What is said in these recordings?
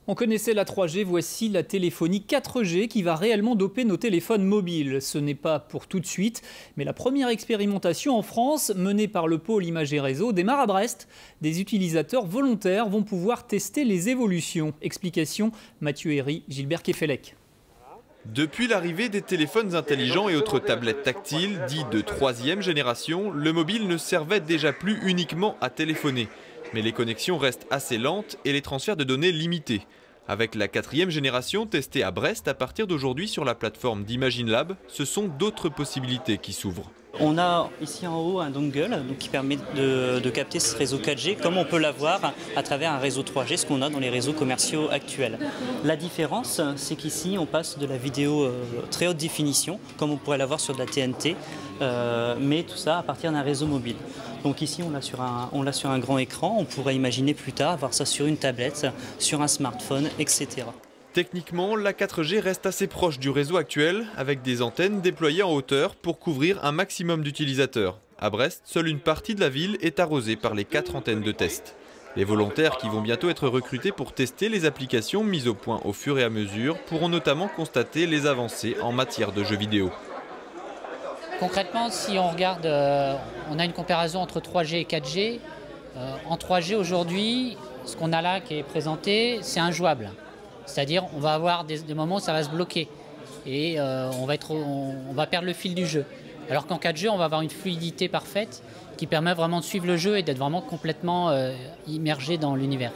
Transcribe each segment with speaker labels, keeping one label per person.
Speaker 1: On connaissait la 3G, voici la téléphonie 4G qui va réellement doper nos téléphones mobiles. Ce n'est pas pour tout de suite, mais la première expérimentation en France, menée par le pôle Images et Réseaux, démarre à Brest. Des utilisateurs volontaires vont pouvoir tester les évolutions. Explication, Mathieu Herry, Gilbert Kefelec.
Speaker 2: Depuis l'arrivée des téléphones intelligents et autres tablettes tactiles, dits de 3e génération, le mobile ne servait déjà plus uniquement à téléphoner. Mais les connexions restent assez lentes et les transferts de données limités. Avec la 4e génération testée à Brest à partir d'aujourd'hui sur la plateforme d'Imagine Lab, ce sont d'autres possibilités qui s'ouvrent.
Speaker 3: On a ici en haut un dongle qui permet de capter ce réseau 4G comme on peut l'avoir à travers un réseau 3G, ce qu'on a dans les réseaux commerciaux actuels. La différence, c'est qu'ici on passe de la vidéo très haute définition, comme on pourrait l'avoir sur de la TNT, mais tout ça à partir d'un réseau mobile. Donc ici on l'a sur un grand écran, on pourrait imaginer plus tard avoir ça sur une tablette, sur un smartphone, etc.
Speaker 2: Techniquement, la 4G reste assez proche du réseau actuel, avec des antennes déployées en hauteur pour couvrir un maximum d'utilisateurs. À Brest, seule une partie de la ville est arrosée par les 4 antennes de test. Les volontaires qui vont bientôt être recrutés pour tester les applications mises au point au fur et à mesure pourront notamment constater les avancées en matière de jeux vidéo.
Speaker 4: Concrètement, si on regarde, on a une comparaison entre 3G et 4G. En 3G aujourd'hui, ce qu'on a là qui est présenté, c'est injouable. C'est-à-dire on va avoir des moments où ça va se bloquer et on va perdre le fil du jeu. Alors qu'en 4G, on va avoir une fluidité parfaite qui permet vraiment de suivre le jeu et d'être vraiment complètement immergé dans l'univers.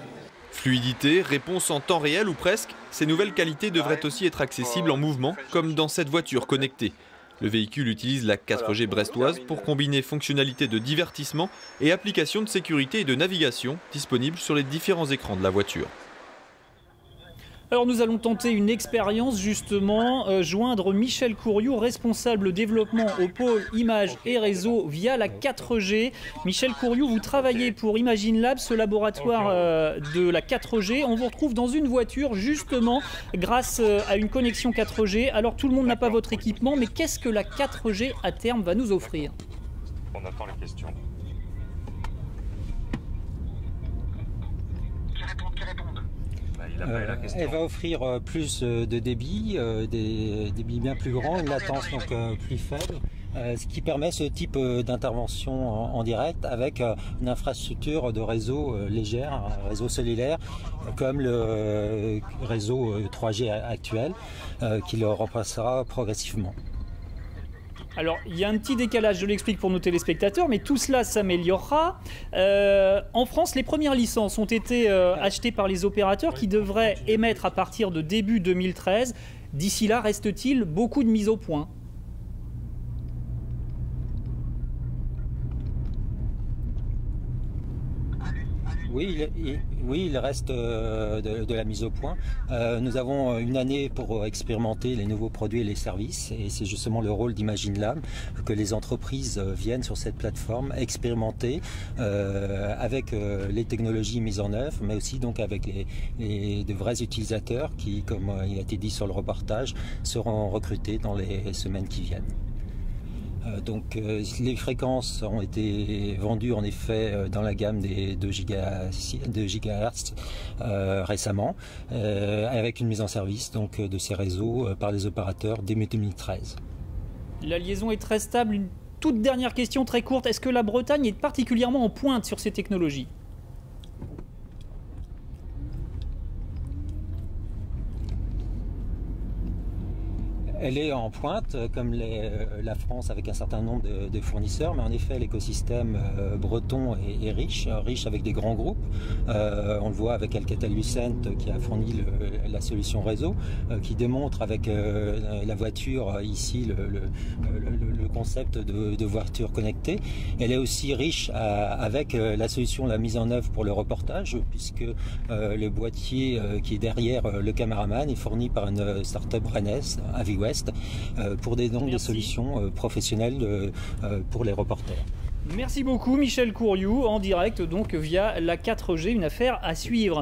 Speaker 2: Fluidité, réponse en temps réel ou presque, ces nouvelles qualités devraient aussi être accessibles en mouvement, comme dans cette voiture connectée. Le véhicule utilise la 4G brestoise pour combiner fonctionnalités de divertissement et applications de sécurité et de navigation disponibles sur les différents écrans de la voiture.
Speaker 1: Alors nous allons tenter une expérience justement, joindre Michel Courriou, responsable développement au pôle Images et Réseaux via la 4G. Michel Courriou, vous travaillez pour Imagine Lab, ce laboratoire de la 4G. On vous retrouve dans une voiture justement grâce à une connexion 4G. Alors tout le monde n'a pas votre équipement, mais qu'est-ce que la 4G à terme va nous offrir?
Speaker 5: On attend les questions.
Speaker 6: Elle va offrir plus de débit, des débits bien plus grands, une latence donc plus faible, ce qui permet ce type d'intervention en direct avec une infrastructure de réseau légère, un réseau cellulaire comme le réseau 3G actuel qui le remplacera progressivement.
Speaker 1: Alors, il y a un petit décalage, je l'explique pour nos téléspectateurs, mais tout cela s'améliorera. En France, les premières licences ont été achetées par les opérateurs qui devraient émettre à partir de début 2013. D'ici là, reste-t-il beaucoup de mises au point ?
Speaker 6: Oui, il reste de la mise au point. Nous avons une année pour expérimenter les nouveaux produits et les services, et c'est justement le rôle d'Imagine Lab que les entreprises viennent sur cette plateforme expérimenter avec les technologies mises en œuvre, mais aussi donc avec de vrais utilisateurs qui, comme il a été dit sur le reportage, seront recrutés dans les semaines qui viennent. Donc les fréquences ont été vendues en effet dans la gamme des 2 GHz récemment, avec une mise en service donc, de ces réseaux par les opérateurs dès mai 2013.
Speaker 1: La liaison est très stable. Une toute dernière question très courte. Est-ce que la Bretagne est particulièrement en pointe sur ces technologies ?
Speaker 6: Elle est en pointe, comme la France, avec un certain nombre de fournisseurs, mais en effet l'écosystème breton est riche avec des grands groupes. On le voit avec Alcatel-Lucent qui a fourni la solution réseau, qui démontre avec la voiture ici le concept de voiture connectée. Elle est aussi riche avec la solution, la mise en œuvre pour le reportage, puisque le boîtier qui est derrière le caméraman est fourni par une start-up rennaise, Aviwest, pour des solutions professionnelles pour les reporters.
Speaker 1: Merci beaucoup Michel Courriou, en direct donc via la 4G, une affaire à suivre.